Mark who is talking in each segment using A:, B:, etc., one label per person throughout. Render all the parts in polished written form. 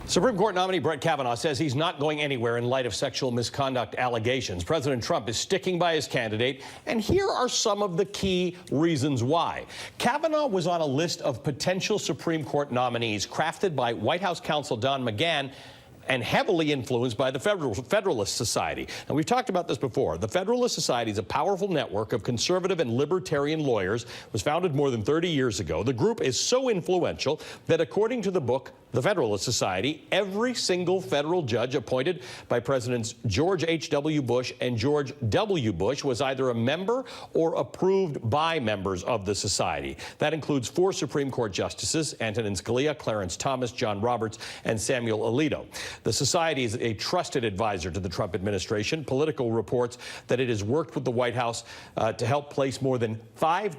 A: Supreme Court nominee Brett Kavanaugh says he's not going anywhere in light of sexual misconduct allegations. President Trump is sticking by his candidate, and here are some of the key reasons why. Kavanaugh was on a list of potential Supreme Court nominees crafted by White House counsel Don McGahn and heavily influenced by the Federalist Society. And we've talked about this before. The Federalist Society is a powerful network of conservative and libertarian lawyers. It was founded more than 30 years ago. The group is so influential that according to the book, The Federalist Society, every single federal judge appointed by Presidents George H.W. Bush and George W. Bush was either a member or approved by members of the society. That includes 4 Supreme Court justices, Antonin Scalia, Clarence Thomas, John Roberts, and Samuel Alito. The society is a trusted advisor to the Trump administration. Politico reports that it has worked with the White House to help place more than 6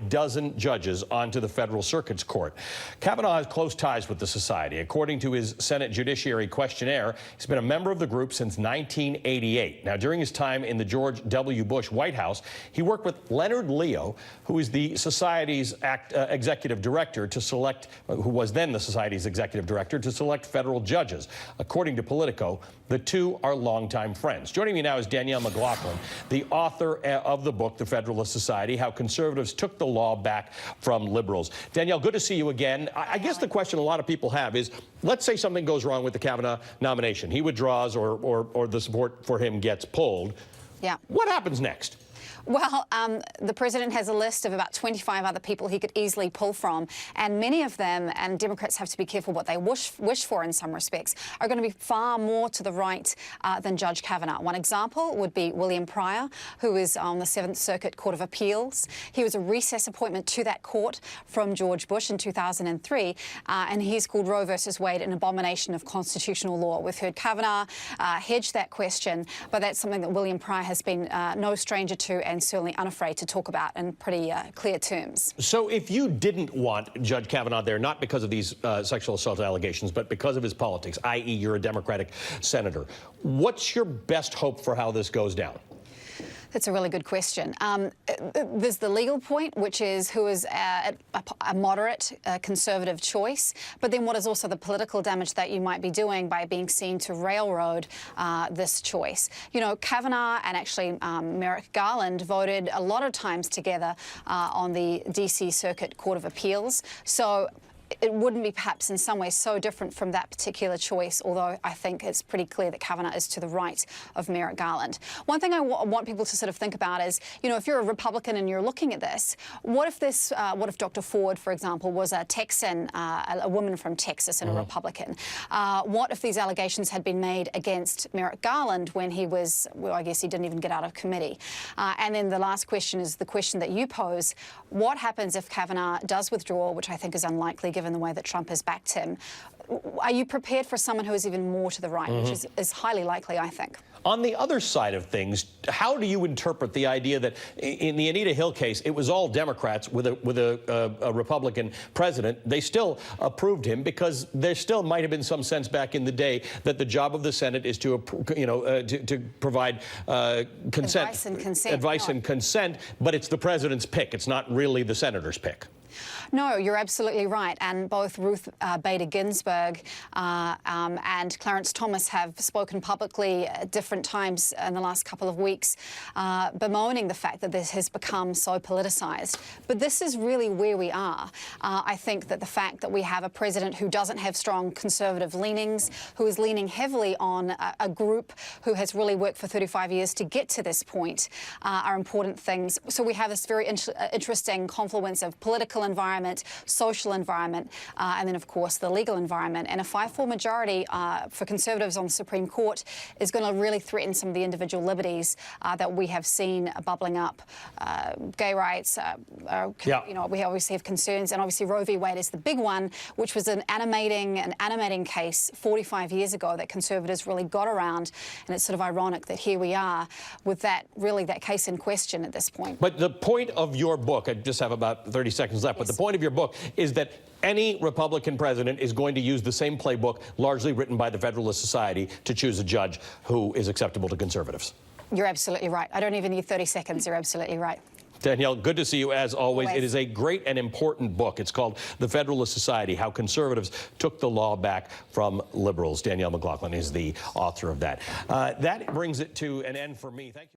A: judges onto the federal circuits court. Kavanaugh has close ties with the society. According to his Senate Judiciary questionnaire, he's been a member of the group since 1988. Now, during his time in the George W. Bush White House, he worked with Leonard Leo, who is the society's executive director to select, who was then the society's executive director to select federal judges. According to Politico, the two are longtime friends. Joining me now is Danielle Mclaughlin, the author of the book, The Federalist Society, How Conservatives Took the Law Back from Liberals. Danielle, good to see you again. I guess the question a lot of people have is, let's say something goes wrong with the Kavanaugh nomination. He withdraws or the support for him gets pulled. Yeah. What happens next?
B: Well, the president has a list of about 25 other people he could easily pull from, and many of them, and Democrats have to be careful what they wish for in some respects, are going to be far more to the right than Judge Kavanaugh. One example would be William Pryor, who is on the 7th Circuit Court of Appeals. He was a recess appointment to that court from George Bush in 2003, and he's called Roe versus Wade an abomination of constitutional law. We've heard Kavanaugh hedge that question, but that's something that William Pryor has been no stranger to and certainly unafraid to talk about in pretty clear terms.
A: So if you didn't want Judge Kavanaugh there, not because of these sexual assault allegations, but because of his politics, i.e. you're a Democratic senator, what's your best hope for how this goes down?
B: That's a really good question. There's the legal point, which is who is a moderate conservative choice, but then what is also the political damage that you might be doing by being seen to railroad this choice. You know, Kavanaugh and actually Merrick Garland voted a lot of times together on the D.C. Circuit Court of Appeals. So it wouldn't be perhaps in some ways so different from that particular choice, although I think it's pretty clear that Kavanaugh is to the right of Merrick Garland. One thing I want people to sort of think about is, you know, if you're a Republican and you're looking at this, what if Dr. Ford, for example, was a Texan, a woman from Texas and a Republican? What if these allegations had been made against Merrick Garland when he was, well, I guess he didn't even get out of committee? And then the last question is the question that you pose. What happens if Kavanaugh does withdraw, which I think is unlikely given the way that Trump has backed him? Are you prepared for someone who is even more to the right, which is highly likely, I think?
A: On the other side of things, how do you interpret the idea that in the Anita Hill case, it was all Democrats with a Republican president? They still approved him because there still might have been some sense back in the day that the job of the Senate is to, to provide consent, advice and consent, but it's the president's pick. It's not really the senator's pick.
B: No, you're absolutely right. And both Ruth Bader Ginsburg and Clarence Thomas have spoken publicly at different times in the last couple of weeks, bemoaning the fact that this has become so politicized. But this is really where we are. I think that the fact that we have a president who doesn't have strong conservative leanings, who is leaning heavily on a group who has really worked for 35 years to get to this point are important things. So we have this very interesting confluence of political environment, social environment, and then, of course, the legal environment. And a 5-4 majority for Conservatives on the Supreme Court is going to really threaten some of the individual liberties that we have seen bubbling up. Gay rights, you know, we obviously have concerns, and obviously Roe v. Wade is the big one, which was an animating case 45 years ago that Conservatives really got around. And it's sort of ironic that here we are with that case in question at this point.
A: But the point of your book, I just have about 30 seconds left, but the point of your book is that any Republican president is going to use the same playbook, largely written by the Federalist Society, to choose a judge who is acceptable to conservatives.
B: You're absolutely right. I don't even need 30 seconds. You're absolutely right.
A: Danielle, good to see you as always.
B: Always.
A: It is a great and important book. It's called The Federalist Society, How Conservatives Took the Law Back from Liberals. Danielle Mclaughlin is the author of that. That brings it to an end for me. Thank you.